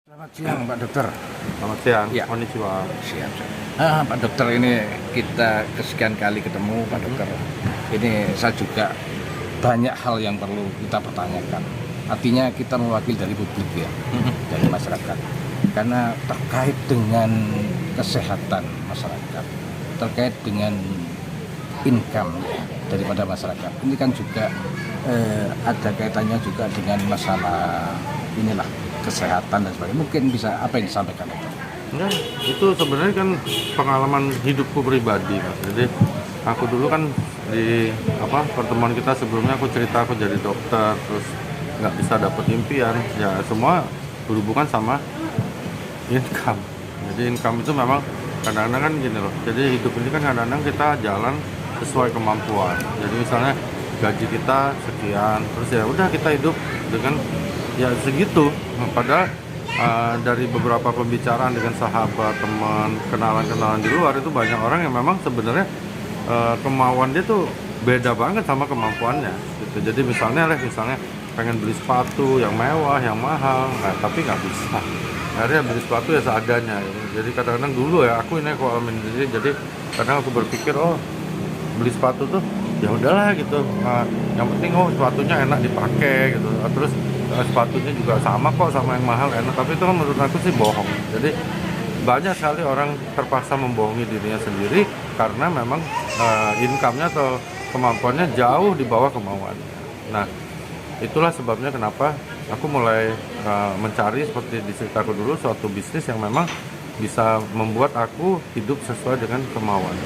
Selamat siang Pak Dokter. Selamat siang, Ya. konnichiwa. Siap. Pak Dokter, ini kita kesekian kali ketemu Pak Dokter. Ini saya juga banyak hal yang perlu kita pertanyakan. Artinya kita mewakili dari publik ya, dari masyarakat. Karena terkait dengan kesehatan masyarakat, terkait dengan income ya, daripada masyarakat. Ini kan juga ada kaitannya juga dengan masalah inilah kesehatan dan sebagainya. Mungkin bisa apa yang disampaikan itu? Enggak, itu sebenarnya kan pengalaman hidupku pribadi, Mas. Jadi aku dulu kan di pertemuan kita sebelumnya aku cerita aku jadi dokter, terus nggak bisa dapet impian, ya semua berhubungan sama income. Jadi income itu memang kadang-kadang kan gini loh. Jadi hidup ini kan kadang-kadang kita jalan sesuai kemampuan. Jadi misalnya gaji kita sekian, terus ya udah kita hidup dengan ya segitu. Padahal dari beberapa pembicaraan dengan sahabat, teman, kenalan-kenalan di luar itu banyak orang yang memang sebenarnya kemauan dia tuh beda banget sama kemampuannya gitu. Jadi misalnya pengen beli sepatu yang mewah, yang mahal, tapi nggak bisa. Akhirnya beli sepatu ya seadanya gitu. Jadi kadang-kadang dulu ya aku ini aku alamin sendiri. Jadi kadang aku berpikir beli sepatu tuh ya udahlah gitu. Yang penting sepatunya enak dipakai gitu. Terus sepatunya juga sama kok sama yang mahal enak, tapi itu kan menurut aku sih bohong. Jadi banyak sekali orang terpaksa membohongi dirinya sendiri karena memang income-nya atau kemampuannya jauh di bawah kemauannya. Nah, itulah sebabnya kenapa aku mulai mencari seperti di ceritaku dulu suatu bisnis yang memang bisa membuat aku hidup sesuai dengan kemauan.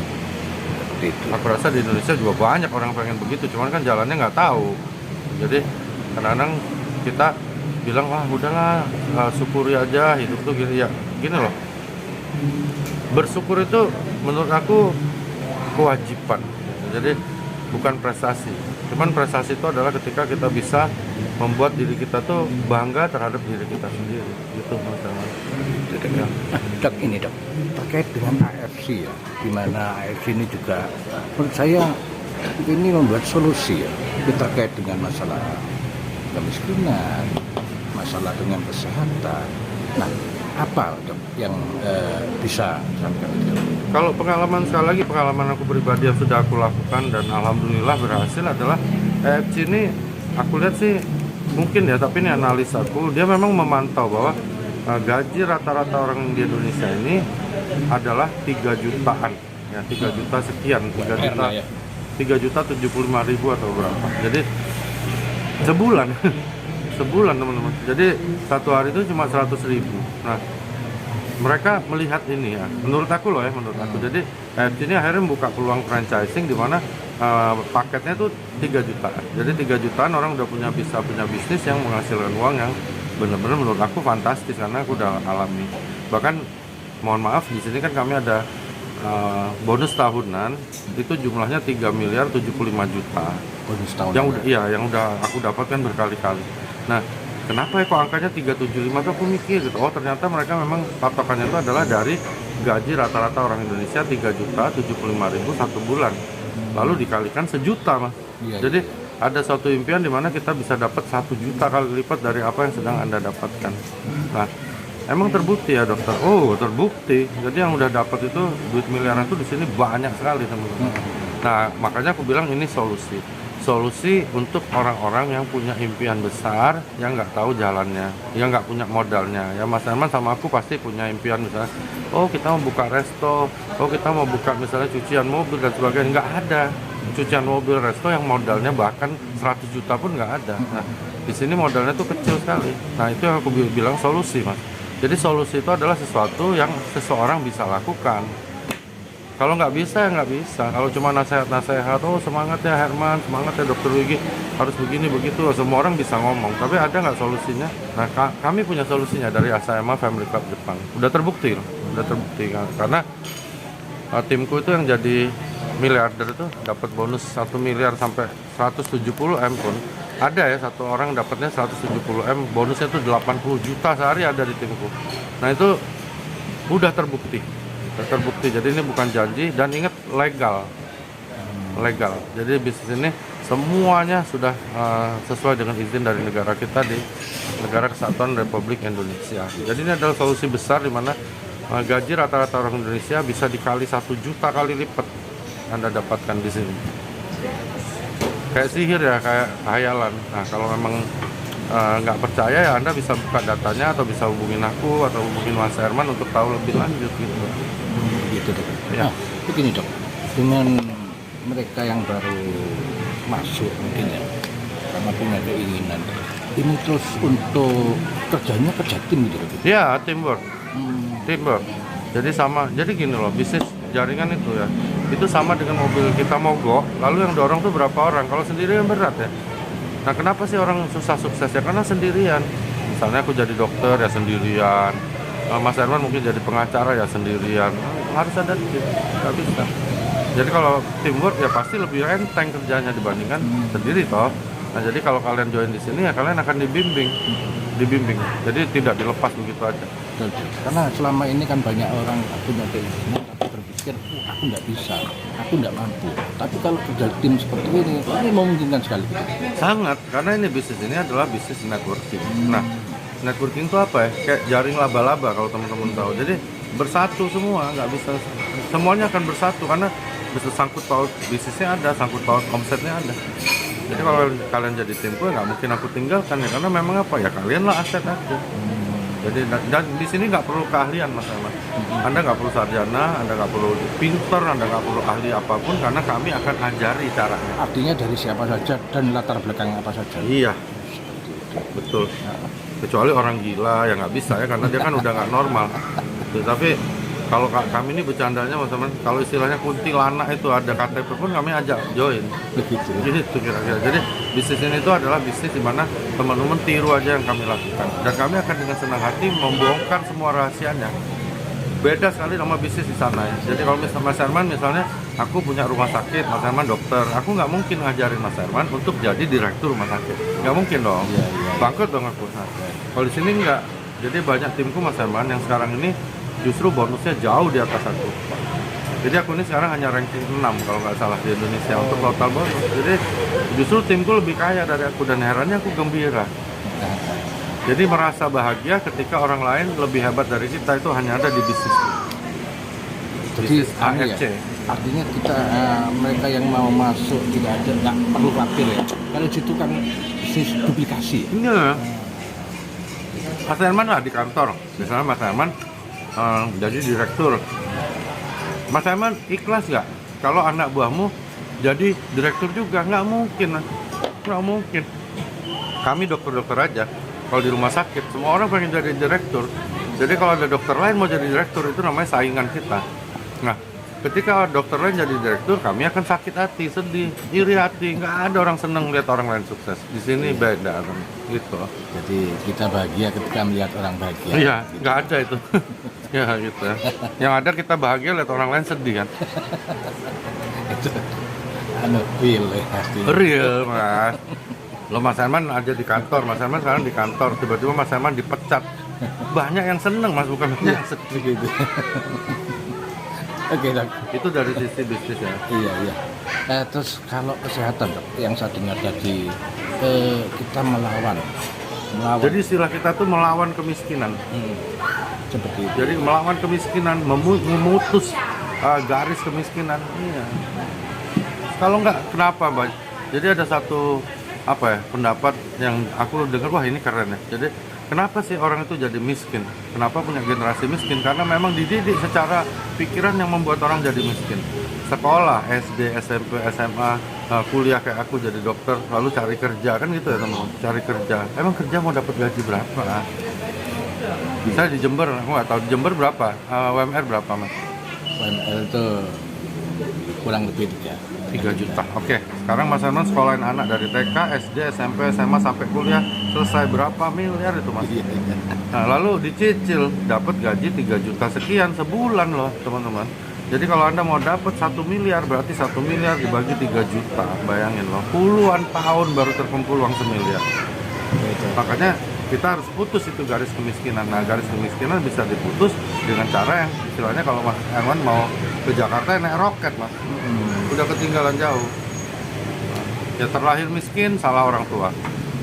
Aku rasa di Indonesia juga banyak orang pengen begitu, cuman kan jalannya nggak tahu. Jadi kadang-kadang kita bilang udahlah syukuri aja hidup tuh gini ya, gini loh. Bersyukur itu menurut aku kewajiban. Jadi bukan prestasi. Cuman prestasi itu adalah ketika kita bisa membuat diri kita tuh bangga terhadap diri kita sendiri. Gitu maksudnya. Ya. Dok, ini dok, terkait dengan AFC ya, di mana AFC ini juga menurut saya ini membuat solusi ya, terkait dengan masalah kemiskinan, masalah dengan kesehatan. Nah, apa dok yang bisa disampaikan? Kalau sekali lagi pengalaman aku pribadi yang sudah aku lakukan dan alhamdulillah berhasil adalah AFC ini aku lihat sih mungkin ya, tapi ini analisaku, dia memang memantau bahwa gaji rata-rata orang di Indonesia ini adalah 3 jutaan ya, 3 juta sekian, 3.075.000 atau berapa. Jadi sebulan sebulan teman-teman. Jadi satu hari itu cuma 100.000. Nah, mereka melihat ini ya, menurut aku. Jadi ini akhirnya membuka peluang franchising di mana paketnya tuh 3 jutaan. Jadi 3 jutaan orang udah bisa punya bisnis yang menghasilkan uang yang benar-benar menurut aku fantastis karena aku udah alami. Bahkan mohon maaf di sini kan kami ada bonus tahunan itu jumlahnya 3.075 juta. Bonus tahun Yang udah aku dapatkan berkali-kali. Nah, kenapa ya kok angkanya 375 tuh aku mikir gitu. Ternyata mereka memang patokannya itu adalah dari gaji rata-rata orang Indonesia 3.075.000 satu bulan. Lalu dikalikan sejuta, Mas. Iya. Jadi ada suatu impian di mana kita bisa dapat 1 juta kali lipat dari apa yang sedang Anda dapatkan. Nah, emang terbukti ya dokter? Terbukti. Jadi yang udah dapat itu duit miliaran itu di sini banyak sekali teman-teman. Nah, makanya aku bilang ini solusi untuk orang-orang yang punya impian besar, yang nggak tahu jalannya, yang nggak punya modalnya. Ya Mas Herman sama aku pasti punya impian misalnya, kita mau buka resto, kita mau buka misalnya cucian mobil dan sebagainya. Nggak ada cucian mobil, resto yang modalnya bahkan 100 juta pun nggak ada. Nah, di sini modalnya tuh kecil sekali. Nah, itu yang aku bilang solusi, Mas. Jadi solusi itu adalah sesuatu yang seseorang bisa lakukan. Kalau nggak bisa ya nggak bisa. Kalau cuma nasihat-nasihat, semangat ya Herman, semangat ya Dokter Wigi, harus begini begitu. Semua orang bisa ngomong, tapi ada nggak solusinya? Nah, kami punya solusinya dari ASAEMA Family Club Jepang. Udah terbukti karena timku itu yang jadi miliarder itu dapat bonus 1 miliar sampai 170 M pun ada ya, satu orang dapatnya 170 M, bonusnya itu 80 juta sehari ada di timku. Nah, itu udah terbukti. Jadi ini bukan janji, dan ingat legal. Jadi bisnis ini semuanya sudah sesuai dengan izin dari negara kita di Negara Kesatuan Republik Indonesia. Jadi ini adalah solusi besar di mana gaji rata-rata orang Indonesia bisa dikali 1 juta kali lipat Anda dapatkan di sini. Kayak sihir ya, kayak hayalan. Nah, kalau memang nggak percaya ya Anda bisa buka datanya atau bisa hubungin aku atau hubungin Mas Herman untuk tahu lebih lanjut gitu. Gitu dok. Ya. Nah, begini dok, dengan mereka yang baru masuk mungkin ya, karena punya keinginan, ini terus untuk kerjanya kerja tim gitu dok. Ya, teamwork. Teamwork. Jadi sama, jadi gini loh, bisnis jaringan itu ya, itu sama dengan mobil kita mogok, lalu yang dorong tuh berapa orang? Kalau sendirian berat ya. Nah, kenapa sih orang susah sukses ya? Karena sendirian. Misalnya aku jadi dokter ya sendirian, Mas Herman mungkin jadi pengacara ya sendirian. Harus ada tim, nggak bisa. Jadi kalau teamwork ya pasti lebih enteng kerjanya dibandingkan sendiri toh. Nah, jadi kalau kalian join di sini ya kalian akan dibimbing. Jadi tidak dilepas begitu aja. Karena selama ini kan banyak orang punya keinginan tapi berpikir, aku nggak bisa, aku nggak mampu. Tapi kalau kerja tim seperti ini memungkinkan sekali. Sangat, karena ini bisnis ini adalah bisnis networking. Nah, networking itu apa ya? Kayak jaring laba-laba kalau teman-teman tahu. Jadi bersatu semua, nggak bisa, semuanya akan bersatu karena bisa sangkut paut bisnisnya ada, sangkut paut omsetnya ada. Jadi kalau kalian jadi timku nggak mungkin aku tinggalkan ya, karena memang apa ya, kalian lah aset aku. Jadi dan di sini nggak perlu keahlian Mas Herman. Anda nggak perlu sarjana, Anda nggak perlu pinter, Anda nggak perlu ahli apapun, karena kami akan ajari caranya. Artinya dari siapa saja dan latar belakang apa saja. Iya, betul. Kecuali orang gila ya nggak bisa ya, karena dia kan udah nggak normal. Tapi kalau kami ini bercandanya Mas Herman, kalau istilahnya kuntilanak itu ada KTP pun kami ajak join. Begitu. Jadi itu kira-kira. Jadi bisnis ini itu adalah bisnis di mana teman-teman tiru aja yang kami lakukan. Dan kami akan dengan senang hati membongkar semua rahasianya. Beda sekali sama bisnis di sana ya. Jadi kalau misalnya Mas Herman misalnya, aku punya rumah sakit, Mas Herman dokter, aku nggak mungkin ngajarin Mas Herman untuk jadi direktur rumah sakit. Nggak mungkin dong. Iya. Bangkrut dong aku. Nah, kalau di sini nggak. Jadi banyak timku Mas Herman yang sekarang ini justru bonusnya jauh di atas aku. Jadi aku ini sekarang hanya ranking 6 kalau nggak salah di Indonesia untuk total bonus. Jadi justru timku lebih kaya dari aku dan herannya aku gembira. Jadi merasa bahagia ketika orang lain lebih hebat dari kita itu hanya ada di bisnis. Jadi AFC. ya, artinya kita mereka yang mau masuk tidak ada, nggak perlu khawatir ya. Kalau situ kan bisnis duplikasi. Iya. Mas Herman lah di kantor. Misalnya Mas Herman jadi direktur. Mas Herman ikhlas nggak kalau anak buahmu jadi direktur juga? Nggak mungkin. Kami dokter-dokter aja, kalau di rumah sakit semua orang pengen jadi direktur. Jadi kalau ada dokter lain mau jadi direktur itu namanya saingan kita. Nah, ketika dokter lain jadi direktur, kami akan sakit hati, sedih, iri hati. Nggak ada orang seneng lihat orang lain sukses. Di sini beda gitu. Jadi kita bahagia ketika melihat orang bahagia. Iya, gitu. nggak ada itu. Ya gitu ya. Yang ada kita bahagia lihat orang lain sedih kan. Itu real ya pasti. Real Mas. Lo Mas Herman aja di kantor, Mas Herman sekarang di kantor, tiba-tiba Mas Herman dipecat. Banyak yang seneng Mas, bukan yang sedih gitu. Oke dok. Itu dari sisi bisnis ya. Iya. Terus kalau kesehatan dok, yang saya dengar tadi kita melawan. Jadi istilah kita tuh melawan kemiskinan. Seperti itu. Jadi melawan kemiskinan, memutus garis kemiskinan. Iya. Kalau nggak kenapa, Mbak? Jadi ada satu pendapat yang aku dengar, wah ini keren ya. Jadi kenapa sih orang itu jadi miskin? Kenapa punya generasi miskin? Karena memang dididik secara pikiran yang membuat orang jadi miskin. Sekolah, SD, SMP, SMA, kuliah kayak aku jadi dokter, lalu cari kerja kan gitu ya teman-teman. Cari kerja. Emang kerja mau dapat gaji berapa? Bisa di Jember, aku nggak tahu di Jember berapa? UMR berapa Mas? UMR itu kurang lebih 3 juta. Oke, sekarang Mas Herman sekolahin anak dari TK, SD, SMP, SMA sampai kuliah, selesai berapa miliar itu Mas? Nah, lalu dicicil dapat gaji 3 juta sekian sebulan loh, teman-teman. Jadi kalau Anda mau dapat 1 miliar, berarti 1 miliar dibagi 3 juta. Bayangin loh, puluhan tahun baru terkumpul uang semiliar. Makanya kita harus putus itu garis kemiskinan. Nah, garis kemiskinan bisa diputus dengan cara yang istilahnya kalau Mas Herman mau ke Jakarta naik roket Mas. Udah ketinggalan jauh. Ya terlahir miskin salah orang tua,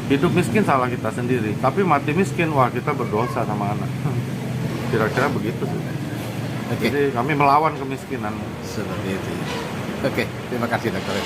hidup miskin salah kita sendiri, tapi mati miskin wah kita berdosa sama anak. Kira-kira begitu sih. Oke, Jadi kami melawan kemiskinan. seperti itu. Oke, terima kasih dokter.